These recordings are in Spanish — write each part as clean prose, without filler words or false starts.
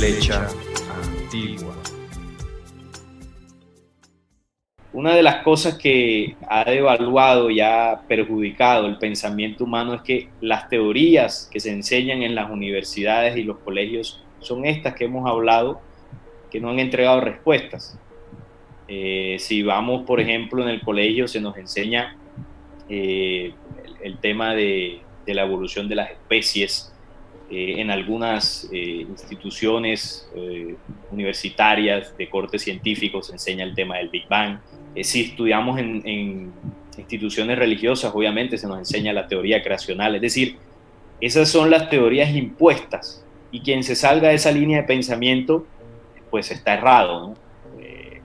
Flecha Antigua. Una de las cosas que ha devaluado y ha perjudicado el pensamiento humano es que las teorías que se enseñan en las universidades y los colegios son estas que hemos hablado, que no han entregado respuestas. Si vamos, por ejemplo, en el colegio se nos enseña el tema de la evolución de las especies. En algunas instituciones universitarias de corte científico se enseña el tema del Big Bang. Si estudiamos en instituciones religiosas, obviamente se nos enseña la teoría creacional. Es decir, esas son las teorías impuestas y quien se salga de esa línea de pensamiento, pues está errado, ¿no?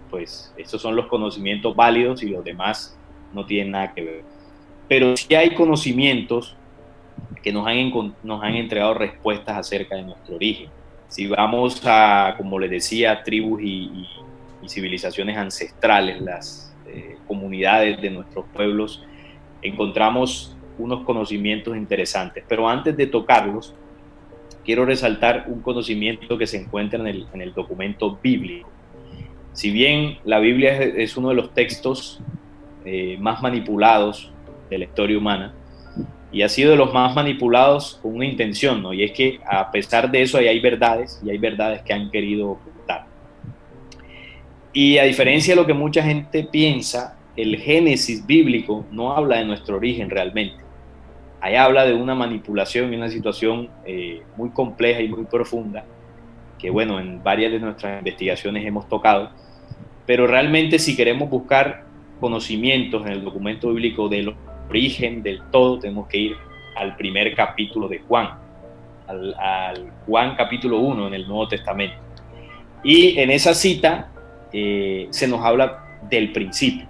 Pues estos son los conocimientos válidos y los demás no tienen nada que ver. Pero sí hay conocimientos que nos han entregado respuestas acerca de nuestro origen. Si vamos a, como les decía, tribus y civilizaciones ancestrales, las comunidades de nuestros pueblos, encontramos unos conocimientos interesantes. Pero antes de tocarlos, quiero resaltar un conocimiento que se encuentra en el documento bíblico. Si bien la Biblia es uno de los textos más manipulados de la historia humana, y ha sido de los más manipulados con una intención, ¿no? Y es que a pesar de eso hay verdades, y hay verdades que han querido ocultar. Y a diferencia de lo que mucha gente piensa, el Génesis bíblico no habla de nuestro origen realmente. Ahí habla de una manipulación y una situación muy compleja y muy profunda, que bueno, en varias de nuestras investigaciones hemos tocado, pero realmente si queremos buscar conocimientos en el documento bíblico del origen del todo, tenemos que ir al primer capítulo de Juan, al Juan capítulo 1 en el Nuevo Testamento. Y en esa cita se nos habla del principio,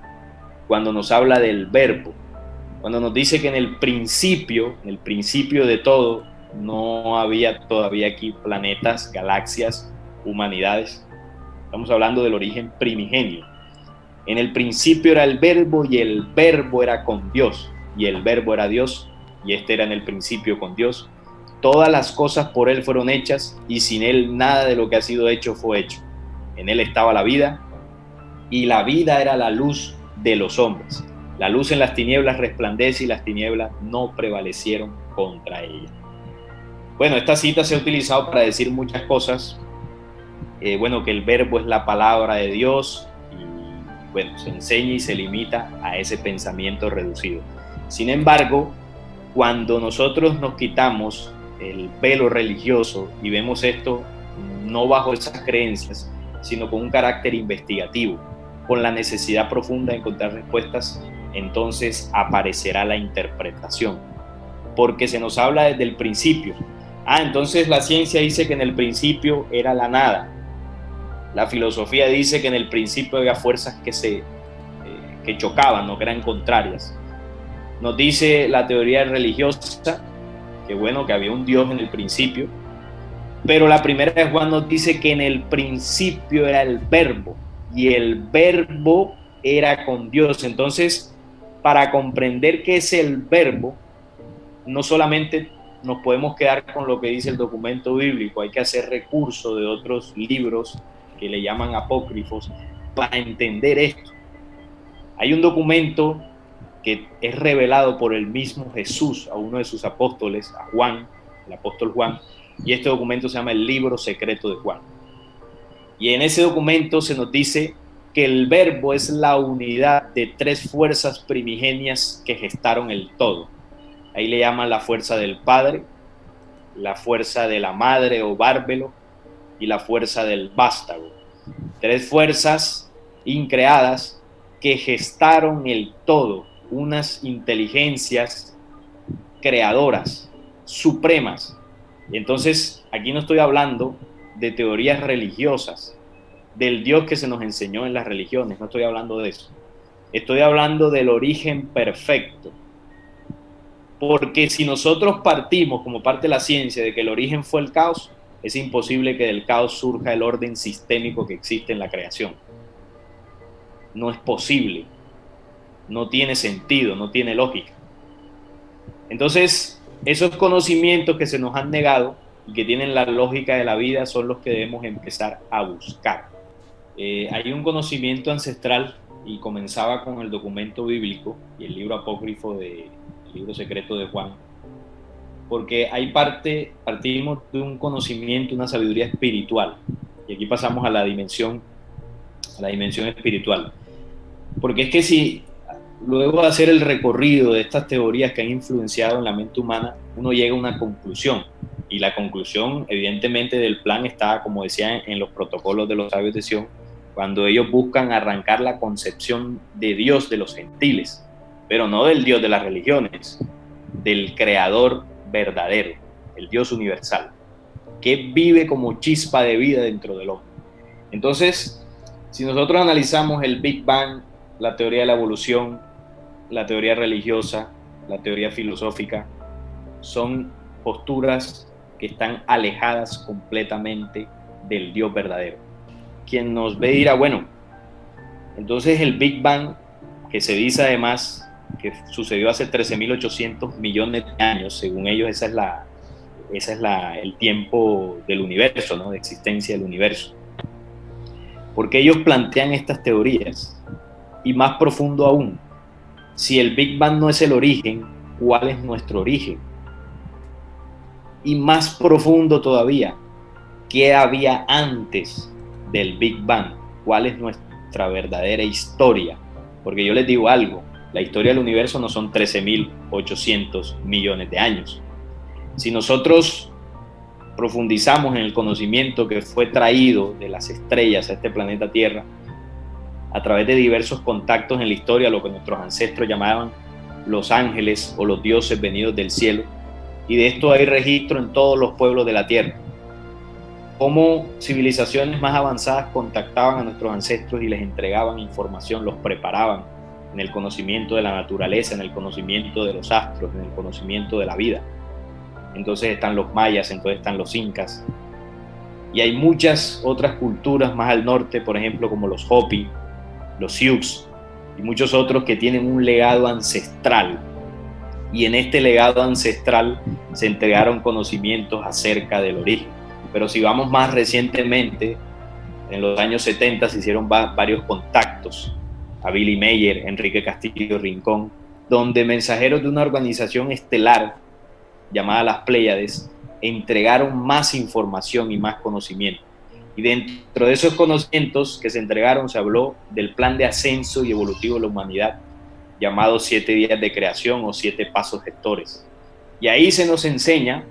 cuando nos habla del verbo, cuando nos dice que en el principio de todo, no había todavía aquí planetas, galaxias, humanidades. Estamos hablando del origen primigenio. En el principio era el verbo y el verbo era con Dios y el verbo era Dios y este era en el principio con Dios. Todas las cosas por él fueron hechas y sin él nada de lo que ha sido hecho fue hecho. En él estaba la vida y la vida era la luz de los hombres. La luz en las tinieblas resplandece y las tinieblas no prevalecieron contra ella. Bueno, esta cita se ha utilizado para decir muchas cosas. Bueno, que el verbo es la palabra de Dios y bueno, se enseña y se limita a ese pensamiento reducido. Sin embargo, cuando nosotros nos quitamos el velo religioso y vemos esto no bajo esas creencias, sino con un carácter investigativo, con la necesidad profunda de encontrar respuestas, entonces aparecerá la interpretación, porque se nos habla desde el principio. Entonces la ciencia dice que en el principio era la nada. La filosofía dice que en el principio había fuerzas que chocaban, no, que eran contrarias. Nos dice la teoría religiosa que bueno, que había un Dios en el principio, pero la primera de Juan nos dice que en el principio era el verbo y el verbo era con Dios. Entonces, para comprender qué es el verbo, no solamente nos podemos quedar con lo que dice el documento bíblico, hay que hacer recurso de otros libros que le llaman apócrifos para entender esto. Hay un documento que es revelado por el mismo Jesús a uno de sus apóstoles, a Juan, el apóstol Juan, y este documento se llama el Libro Secreto de Juan. Y en ese documento se nos dice que el verbo es la unidad de tres fuerzas primigenias que gestaron el todo. Ahí le llaman la fuerza del Padre, la fuerza de la Madre o Bárbelo y la fuerza del Vástago. Tres fuerzas increadas que gestaron el todo, unas inteligencias creadoras, supremas. Y entonces aquí no estoy hablando de teorías religiosas, del Dios que se nos enseñó en las religiones, no estoy hablando de eso. Estoy hablando del origen perfecto. Porque si nosotros partimos como parte de la ciencia de que el origen fue el caos, es imposible que del caos surja el orden sistémico que existe en la creación. No es posible, no tiene sentido, no tiene lógica. Entonces, esos conocimientos que se nos han negado y que tienen la lógica de la vida son los que debemos empezar a buscar. Hay un conocimiento ancestral y comenzaba con el documento bíblico y el libro apócrifo del libro secreto de Juan, porque partimos de un conocimiento, una sabiduría espiritual, y aquí pasamos a la dimensión espiritual, porque es que si luego de hacer el recorrido de estas teorías que han influenciado en la mente humana, uno llega a una conclusión, y la conclusión evidentemente del plan está, como decía, en los protocolos de los sabios de Sion, cuando ellos buscan arrancar la concepción de Dios de los gentiles, pero no del Dios de las religiones, del creador verdadero, el Dios universal, que vive como chispa de vida dentro del hombre. Entonces, si nosotros analizamos el Big Bang, la teoría de la evolución, la teoría religiosa, la teoría filosófica, son posturas que están alejadas completamente del Dios verdadero. Quien nos ve dirá, bueno, entonces el Big Bang, que se dice además que sucedió hace 13.800 millones de años, según ellos ese es el tiempo del universo, ¿no? De existencia del universo. Porque ellos plantean estas teorías, y más profundo aún, si el Big Bang no es el origen, ¿cuál es nuestro origen? Y más profundo todavía, ¿qué había antes del Big Bang? ¿Cuál es nuestra verdadera historia? Porque yo les digo algo, la historia del universo no son 13.800 millones de años. Si nosotros profundizamos en el conocimiento que fue traído de las estrellas a este planeta Tierra, a través de diversos contactos en la historia, lo que nuestros ancestros llamaban los ángeles o los dioses venidos del cielo, y de esto hay registro en todos los pueblos de la Tierra, cómo civilizaciones más avanzadas contactaban a nuestros ancestros y les entregaban información, los preparaban en el conocimiento de la naturaleza, en el conocimiento de los astros, en el conocimiento de la vida. Entonces están los mayas, entonces están los incas, y hay muchas otras culturas más al norte, por ejemplo, como los Hopi, los Sioux, y muchos otros que tienen un legado ancestral, y en este legado ancestral se entregaron conocimientos acerca del origen. Pero si vamos más recientemente, en los años 70 se hicieron varios contactos a Billy Meyer, Enrique Castillo Rincón, donde mensajeros de una organización estelar llamada las Pléyades entregaron más información y más conocimiento. Y dentro de esos conocimientos que se entregaron se habló del plan de ascenso y evolutivo de la humanidad, llamado 7 días de creación o 7 pasos gestores. Y ahí se nos enseña,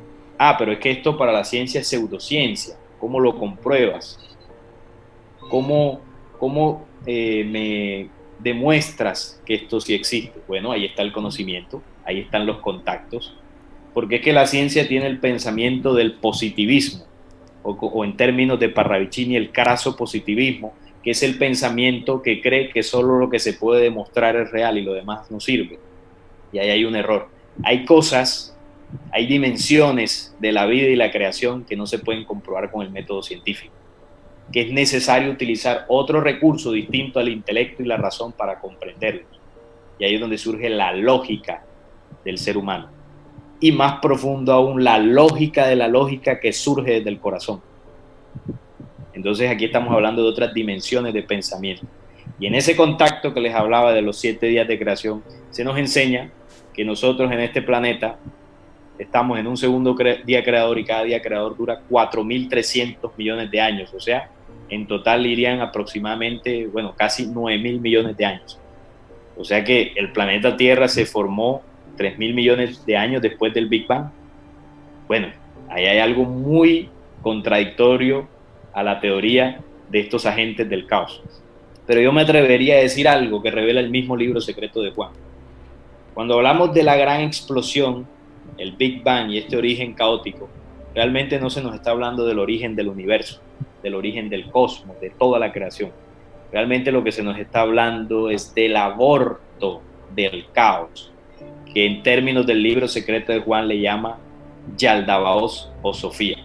pero es que esto para la ciencia es pseudociencia. ¿Cómo lo compruebas? ¿Cómo me demuestras que esto sí existe? Bueno, ahí está el conocimiento, ahí están los contactos, porque es que la ciencia tiene el pensamiento del positivismo, o en términos de Parravicini, el craso positivismo, que es el pensamiento que cree que solo lo que se puede demostrar es real y lo demás no sirve. Y ahí hay un error. Hay cosas, hay dimensiones de la vida y la creación que no se pueden comprobar con el método científico, que es necesario utilizar otro recurso distinto al intelecto y la razón para comprenderlos. Y ahí es donde surge la lógica del ser humano. Y más profundo aún, la lógica de la lógica que surge desde el corazón. Entonces aquí estamos hablando de otras dimensiones de pensamiento. Y en ese contacto que les hablaba de los 7 días de creación, se nos enseña que nosotros en este planeta estamos en un segundo día creador, y cada día creador dura 4.300 millones de años. O sea, en total irían aproximadamente, casi 9.000 millones de años. O sea que el planeta Tierra se formó 3.000 millones de años después del Big Bang. Bueno, ahí hay algo muy contradictorio a la teoría de estos agentes del caos. Pero yo me atrevería a decir algo que revela el mismo libro secreto de Juan. Cuando hablamos de la gran explosión, el Big Bang y este origen caótico, realmente no se nos está hablando del origen del universo, del origen del cosmos, de toda la creación. Realmente lo que se nos está hablando es del aborto del caos, que en términos del libro secreto de Juan le llama Yaldabaoth o Sofía.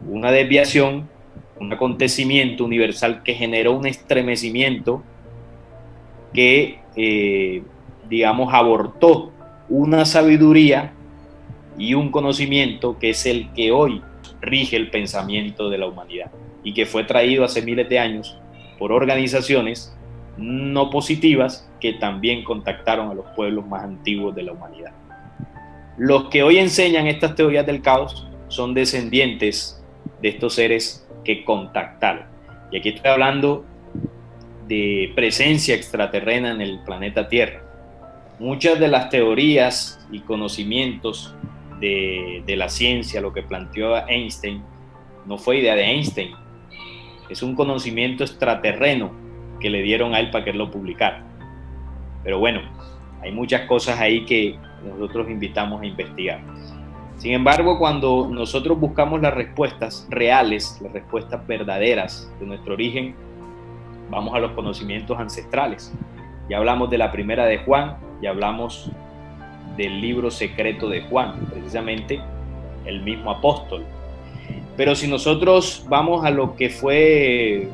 Una desviación, un acontecimiento universal que generó un estremecimiento que, abortó una sabiduría y un conocimiento que es el que hoy rige el pensamiento de la humanidad y que fue traído hace miles de años por organizaciones no positivas que también contactaron a los pueblos más antiguos de la humanidad. Los que hoy enseñan estas teorías del caos son descendientes de estos seres que contactaron. Y aquí estoy hablando de presencia extraterrena en el planeta Tierra. Muchas de las teorías y conocimientos de la ciencia, lo que planteó Einstein, no fue idea de Einstein, es un conocimiento extraterreno que le dieron a él para que él lo publicara. Pero bueno, hay muchas cosas ahí que nosotros invitamos a investigar. Sin embargo, cuando nosotros buscamos las respuestas reales, las respuestas verdaderas de nuestro origen, vamos a los conocimientos ancestrales. Ya hablamos de la primera de Juan, ya hablamos del libro secreto de Juan, precisamente el mismo apóstol. Pero si nosotros vamos a lo que fue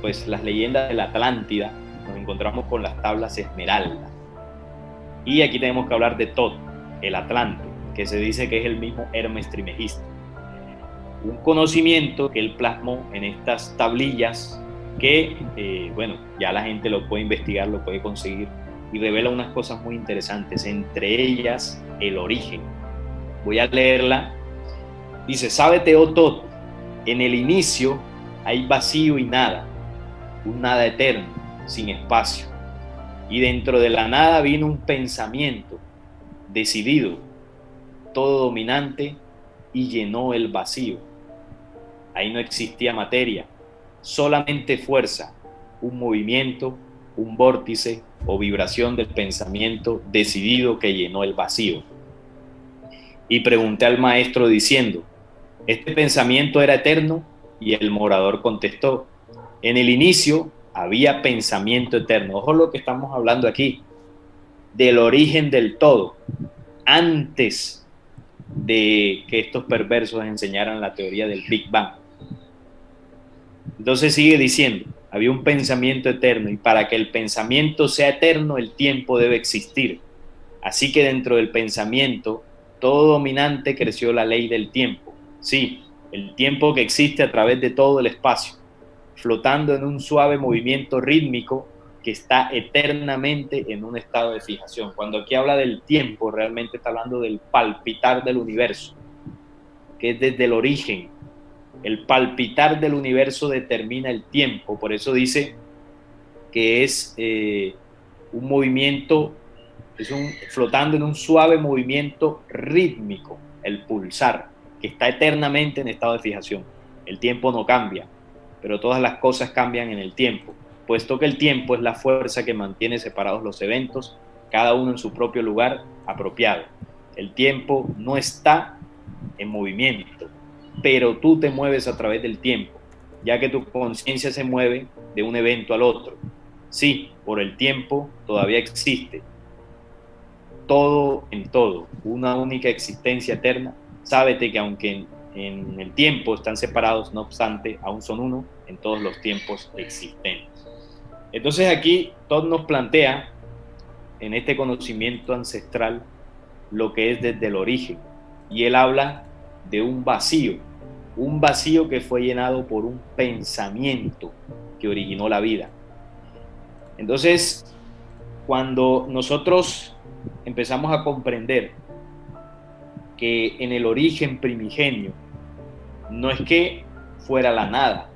pues las leyendas de la Atlántida, nos encontramos con las tablas Esmeralda. Y aquí tenemos que hablar de Tot, el Atlante, que se dice que es el mismo Hermes Trismegisto. Un conocimiento que él plasmó en estas tablillas que, bueno, ya la gente lo puede investigar, lo puede conseguir y revela unas cosas muy interesantes, entre ellas el origen. Voy a leerla. Dice: sábete, oh Tot, en el inicio hay vacío y nada, un nada eterno, sin espacio. Y dentro de la nada vino un pensamiento decidido, todo dominante, y llenó el vacío. Ahí no existía materia, solamente fuerza, un movimiento, un vórtice o vibración del pensamiento decidido que llenó el vacío. Y pregunté al maestro diciendo: ¿este pensamiento era eterno? Y el morador contestó: en el inicio había pensamiento eterno. Ojo lo que estamos hablando aquí, del origen del todo, antes de que estos perversos enseñaran la teoría del Big Bang. Entonces sigue diciendo: había un pensamiento eterno, y para que el pensamiento sea eterno, el tiempo debe existir. Así que dentro del pensamiento todo dominante creció la ley del tiempo. Sí, el tiempo que existe a través de todo el espacio, flotando en un suave movimiento rítmico que está eternamente en un estado de fijación. Cuando aquí habla del tiempo, realmente está hablando del palpitar del universo, que es desde el origen. El palpitar del universo determina el tiempo. Por eso dice que es un movimiento, flotando en un suave movimiento rítmico, el pulsar, que está eternamente en estado de fijación. El tiempo no cambia, pero todas las cosas cambian en el tiempo, puesto que el tiempo es la fuerza que mantiene separados los eventos, cada uno en su propio lugar apropiado. El tiempo no está en movimiento, pero tú te mueves a través del tiempo, ya que tu conciencia se mueve de un evento al otro. Sí, por el tiempo todavía existe todo en todo, una única existencia eterna. Sábete que aunque en el tiempo están separados, no obstante, aún son uno en todos los tiempos existentes. Entonces aquí Todd nos plantea en este conocimiento ancestral lo que es desde el origen, y él habla de un vacío que fue llenado por un pensamiento que originó la vida. Entonces, cuando nosotros empezamos a comprender que en el origen primigenio no es que fuera la nada,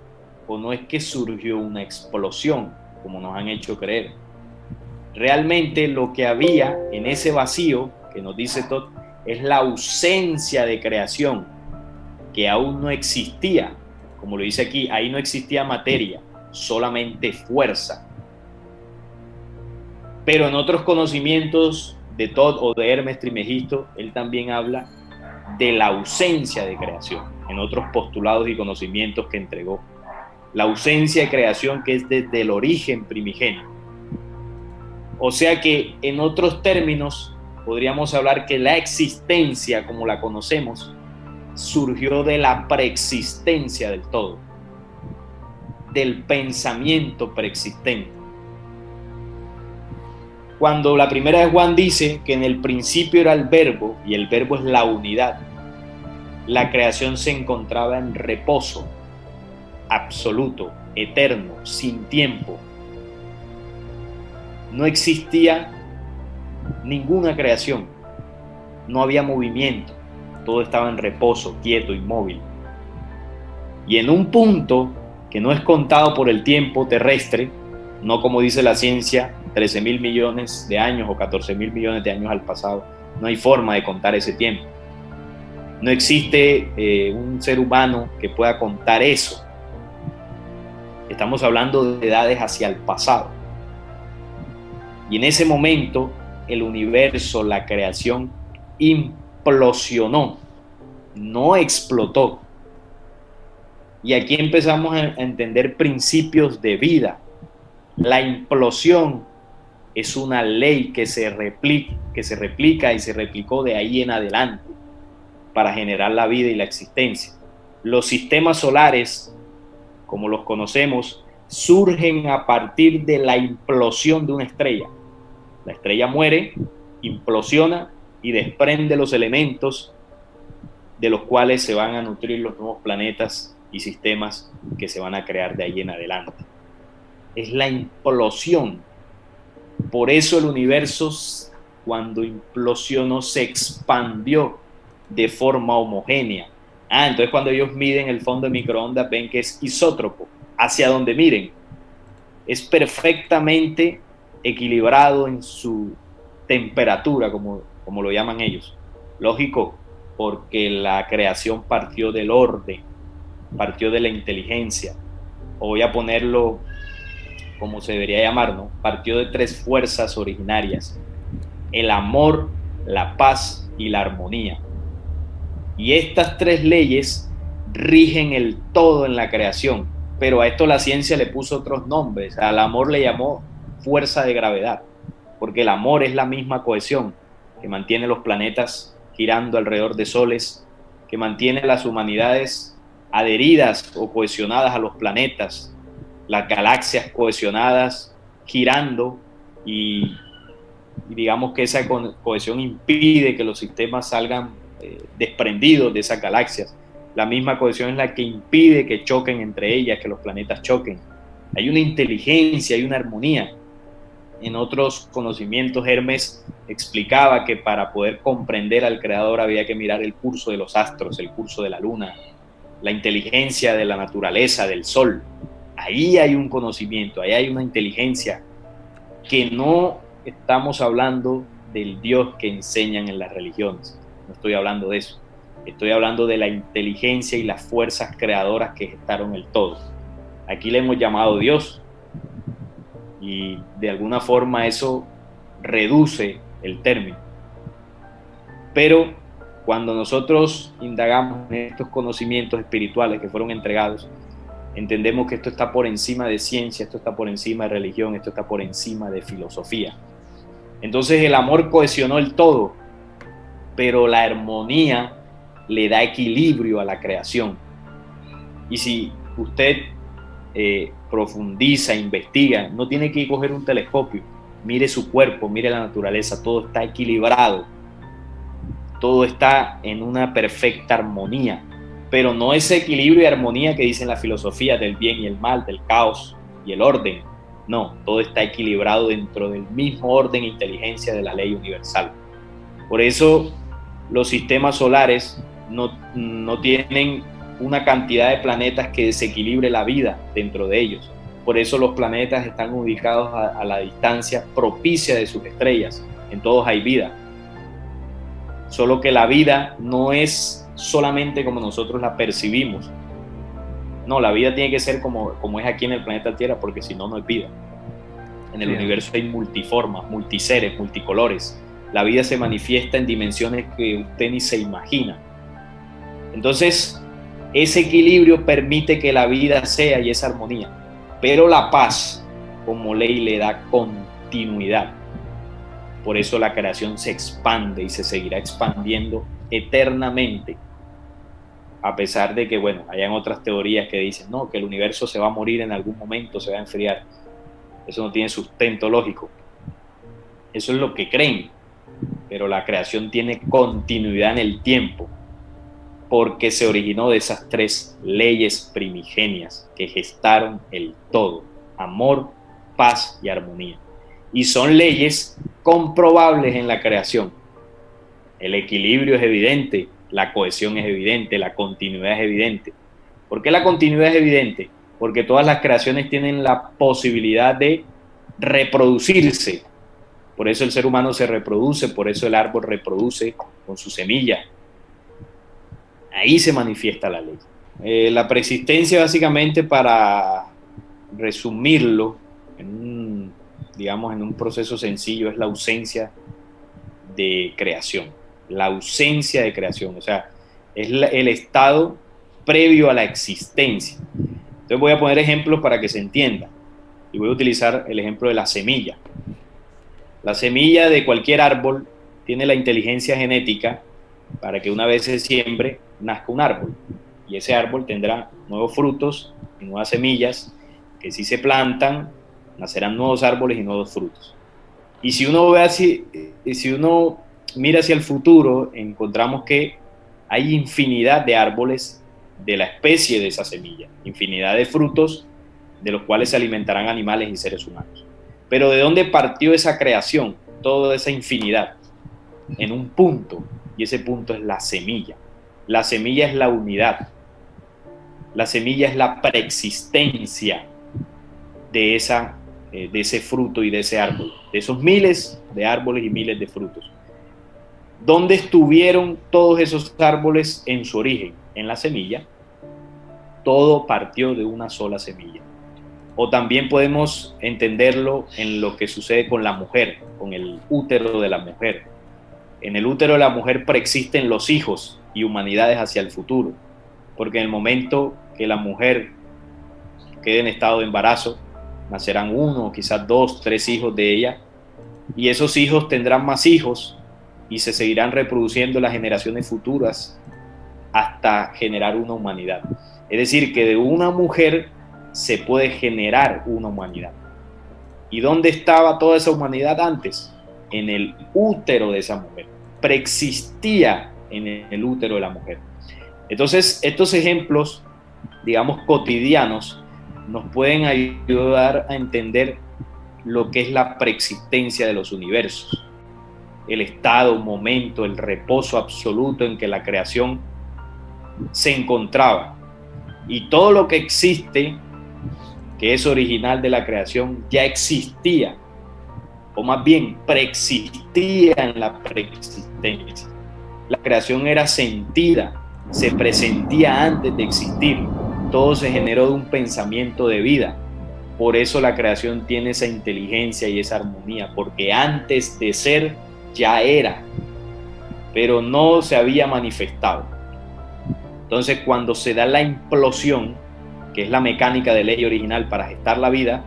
o no es que surgió una explosión, como nos han hecho creer. Realmente lo que había en ese vacío, que nos dice Todd, es la ausencia de creación, que aún no existía. Como lo dice aquí, ahí no existía materia, solamente fuerza. Pero en otros conocimientos de Todd o de Hermes Trismegisto, él también habla de la ausencia de creación, en otros postulados y conocimientos que entregó. La ausencia de creación, que es desde el origen primigenio. O sea que, en otros términos, podríamos hablar que la existencia, como la conocemos, surgió de la preexistencia del todo, del pensamiento preexistente. Cuando la primera de Juan dice que en el principio era el verbo, y el verbo es la unidad, la creación se encontraba en reposo absoluto, eterno, sin tiempo. No existía ninguna creación, no había movimiento, todo estaba en reposo, quieto, inmóvil. Y en un punto que no es contado por el tiempo terrestre, no como dice la ciencia, 13.000 millones de años o 14.000 millones de años al pasado, no hay forma de contar ese tiempo. No existe un ser humano que pueda contar eso. Estamos hablando de edades hacia el pasado. Y en ese momento, el universo, la creación, implosionó, no explotó. Y aquí empezamos a entender principios de vida. La implosión es una ley que se replica y se replicó de ahí en adelante para generar la vida y la existencia. Los sistemas solares, como los conocemos, surgen a partir de la implosión de una estrella. La estrella muere, implosiona y desprende los elementos de los cuales se van a nutrir los nuevos planetas y sistemas que se van a crear de ahí en adelante. Es la implosión. Por eso el universo, cuando implosionó, se expandió de forma homogénea. Entonces cuando ellos miden el fondo de microondas ven que es isótropo. Hacia donde miren, es perfectamente equilibrado en su temperatura, como lo llaman ellos. Lógico, porque la creación partió del orden, partió de la inteligencia, o voy a ponerlo como se debería llamar, ¿no? Partió de 3 fuerzas originarias: el amor, la paz y la armonía. Y estas 3 leyes rigen el todo en la creación, pero a esto la ciencia le puso otros nombres. Al amor le llamó fuerza de gravedad, porque el amor es la misma cohesión que mantiene los planetas girando alrededor de soles, que mantiene las humanidades adheridas o cohesionadas a los planetas, las galaxias cohesionadas, girando, y digamos que esa cohesión impide que los sistemas salgan desprendidos de esas galaxias. La misma cohesión es la que impide que choquen entre ellas, que los planetas choquen. Hay una inteligencia, hay una armonía. En otros conocimientos, Hermes explicaba que para poder comprender al Creador había que mirar el curso de los astros, el curso de la luna, la inteligencia de la naturaleza, del sol. Ahí hay un conocimiento, ahí hay una inteligencia, que no estamos hablando del Dios que enseñan en las religiones. No estoy hablando de eso. Estoy hablando de la inteligencia y las fuerzas creadoras que gestaron el todo. Aquí le hemos llamado Dios, y de alguna forma eso reduce el término. Pero cuando nosotros indagamos en estos conocimientos espirituales que fueron entregados, entendemos que esto está por encima de ciencia, esto está por encima de religión, esto está por encima de filosofía. Entonces el amor cohesionó el todo, pero la armonía le da equilibrio a la creación. Y si usted profundiza, investiga, no tiene que coger un telescopio, mire su cuerpo, mire la naturaleza, todo está equilibrado, todo está en una perfecta armonía, pero no ese equilibrio y armonía que dicen la filosofía del bien y el mal, del caos y el orden. No, todo está equilibrado dentro del mismo orden e inteligencia de la ley universal. Por eso los sistemas solares no tienen una cantidad de planetas que desequilibre la vida dentro de ellos. Por eso los planetas están ubicados a la distancia propicia de sus estrellas. En todos hay vida. Solo que la vida no es solamente como nosotros la percibimos. No, la vida tiene que ser como es aquí en el planeta Tierra, porque si no, no hay vida. En el universo hay multiformas, multiseres, multicolores. La vida se manifiesta en dimensiones que usted ni se imagina. Entonces, ese equilibrio permite que la vida sea y esa armonía. Pero la paz, como ley, le da continuidad. Por eso la creación se expande y se seguirá expandiendo eternamente. A pesar de que, bueno, hayan otras teorías que dicen, no, que el universo se va a morir en algún momento, se va a enfriar. Eso no tiene sustento lógico. Eso es lo que creen. Pero la creación tiene continuidad en el tiempo. porque se originó de esas tres leyes primigenias que gestaron el todo: amor, paz y armonía. Y son leyes comprobables en la creación. El equilibrio es evidente, la cohesión es evidente, la continuidad es evidente. ¿Por qué la continuidad es evidente? Porque todas las creaciones tienen la posibilidad de reproducirse. Por eso el ser humano se reproduce, por eso el árbol reproduce con su semilla. Ahí se manifiesta la ley. La preexistencia, básicamente, para resumirlo digamos, en un proceso sencillo, es la ausencia de creación. La ausencia de creación, o sea, es el estado previo a la existencia. Entonces voy a poner ejemplos para que se entienda. Y voy a utilizar el ejemplo de la semilla. La semilla de cualquier árbol tiene la inteligencia genética para que una vez se siembre, nazca un árbol. Y ese árbol tendrá nuevos frutos y nuevas semillas que, si se plantan, nacerán nuevos árboles y nuevos frutos. Y si uno ve así, si uno mira hacia el futuro, encontramos que hay infinidad de árboles de la especie de esa semilla, infinidad de frutos de los cuales se alimentarán animales y seres humanos. Pero ¿de dónde partió esa creación? Toda esa infinidad. En un punto, y ese punto es la semilla. La semilla es la unidad. La semilla es la preexistencia de ese fruto y de ese árbol, de esos miles de árboles y miles de frutos. ¿Dónde estuvieron todos esos árboles en su origen? En la semilla. Todo partió de una sola semilla. O también podemos entenderlo en lo que sucede con la mujer, con el útero de la mujer. En el útero de la mujer preexisten los hijos y humanidades hacia el futuro, porque en el momento que la mujer quede en estado de embarazo, nacerán uno, quizás dos, tres hijos de ella, y esos hijos tendrán más hijos y se seguirán reproduciendo las generaciones futuras hasta generar una humanidad. Es decir, que de una mujer se puede generar una humanidad. ¿Y dónde estaba toda esa humanidad antes? En el útero de esa mujer. Preexistía en el útero de la mujer. Entonces, estos ejemplos, digamos, cotidianos, nos pueden ayudar a entender lo que es la preexistencia de los universos, el estado, momento, el reposo absoluto en que la creación se encontraba. Y todo lo que existe, que es original de la creación, ya existía, o más bien preexistía en la preexistencia. La creación era sentida, se presentía antes de existir. Todo se generó de un pensamiento de vida. Por eso la creación tiene esa inteligencia y esa armonía, porque antes de ser ya era, pero no se había manifestado. Entonces, cuando se da la implosión, que es la mecánica de ley original para gestar la vida,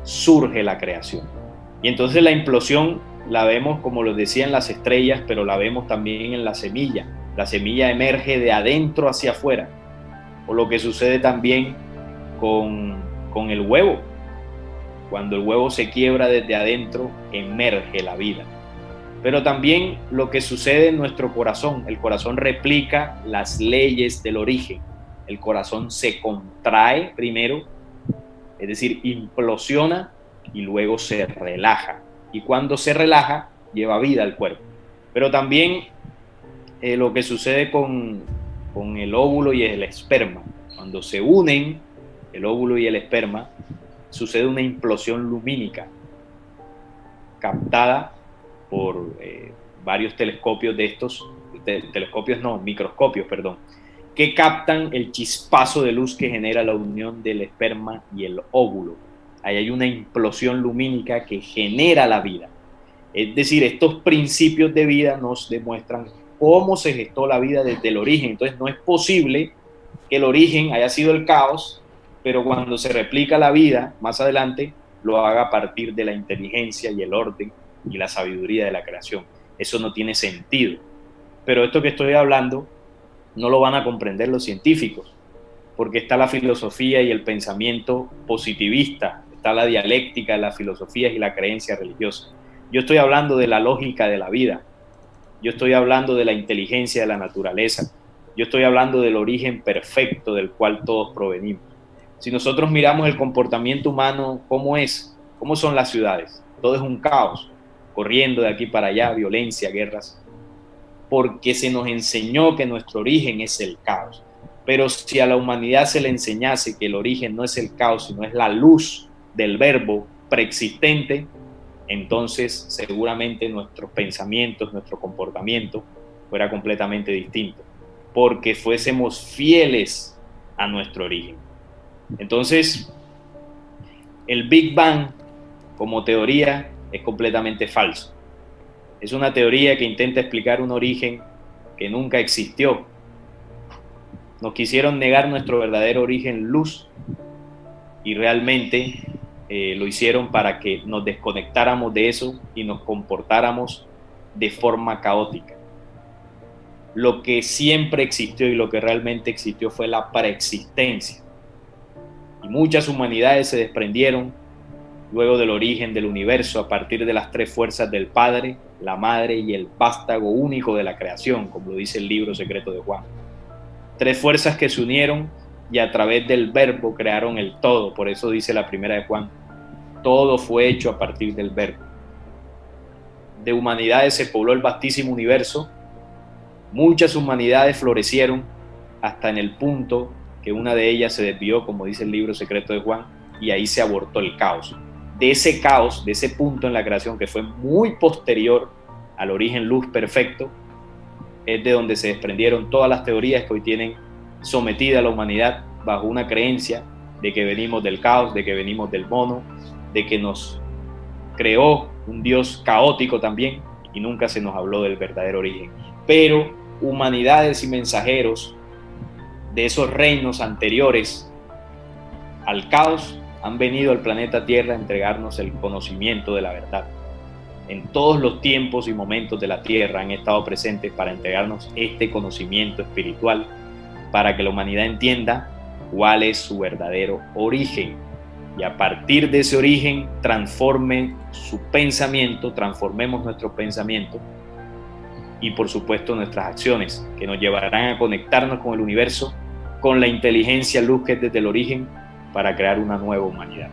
surge la creación. Y entonces la implosión la vemos, como lo decía, en las estrellas, pero la vemos también en la semilla. La semilla emerge de adentro hacia afuera, o lo que sucede también con el huevo. Cuando el huevo se quiebra desde adentro, emerge la vida. Pero también lo que sucede en nuestro corazón. El corazón replica las leyes del origen. El corazón se contrae primero, es decir, implosiona, y luego se relaja. Y cuando se relaja, lleva vida al cuerpo. Pero también lo que sucede con el óvulo y el esperma. Cuando se unen el óvulo y el esperma, sucede una implosión lumínica captada por varios telescopios de estos, microscopios, que captan el chispazo de luz que genera la unión del esperma y el óvulo. Ahí hay una implosión lumínica que genera la vida. Es decir, estos principios de vida nos demuestran cómo se gestó la vida desde el origen. Entonces no es posible que el origen haya sido el caos, pero cuando se replica la vida más adelante, lo haga a partir de la inteligencia y el orden y la sabiduría de la creación. Eso no tiene sentido. Pero esto que estoy hablando no lo van a comprender los científicos, porque está la filosofía y el pensamiento positivista, está la dialéctica de las filosofías y la creencia religiosa. Yo estoy hablando de la lógica de la vida. Yo estoy hablando de la inteligencia de la naturaleza. Yo estoy hablando del origen perfecto del cual todos provenimos. Si nosotros miramos el comportamiento humano, ¿cómo es? ¿Cómo son las ciudades? Todo es un caos, corriendo de aquí para allá, violencia, guerras, porque se nos enseñó que nuestro origen es el caos. Pero si a la humanidad se le enseñase que el origen no es el caos, sino es la luz del verbo preexistente, entonces seguramente nuestros pensamientos, nuestro comportamiento fuera completamente distinto, porque fuésemos fieles a nuestro origen. Entonces, el Big Bang como teoría es completamente falso. Es una teoría que intenta explicar un origen que nunca existió. Nos quisieron negar nuestro verdadero origen luz y realmente lo hicieron para que nos desconectáramos de eso y nos comportáramos de forma caótica. Lo que siempre existió y lo que realmente existió fue la preexistencia. Y muchas humanidades se desprendieron luego del origen del universo a partir de las tres fuerzas del Padre, la Madre y el vástago único de la creación, como lo dice el libro secreto de Juan. Tres fuerzas que se unieron y a través del verbo crearon el todo. Por eso dice la primera de Juan, todo fue hecho a partir del verbo. De humanidades se pobló el vastísimo universo. Muchas humanidades florecieron hasta en el punto que una de ellas se desvió, como dice el libro secreto de Juan, y ahí se abortó el caos. De ese caos, de ese punto en la creación que fue muy posterior al origen luz perfecto, es de donde se desprendieron todas las teorías que hoy tienen sometida a la humanidad bajo una creencia de que venimos del caos, de que venimos del mono, de que nos creó un Dios caótico también y nunca se nos habló del verdadero origen. Pero humanidades y mensajeros de esos reinos anteriores al caos han venido al planeta Tierra a entregarnos el conocimiento de la verdad. En todos los tiempos y momentos de la Tierra han estado presentes para entregarnos este conocimiento espiritual, para que la humanidad entienda cuál es su verdadero origen. Y a partir de ese origen transforme su pensamiento, transformemos nuestro pensamiento y por supuesto nuestras acciones, que nos llevarán a conectarnos con el universo, con la inteligencia luz que es desde el origen, para crear una nueva humanidad.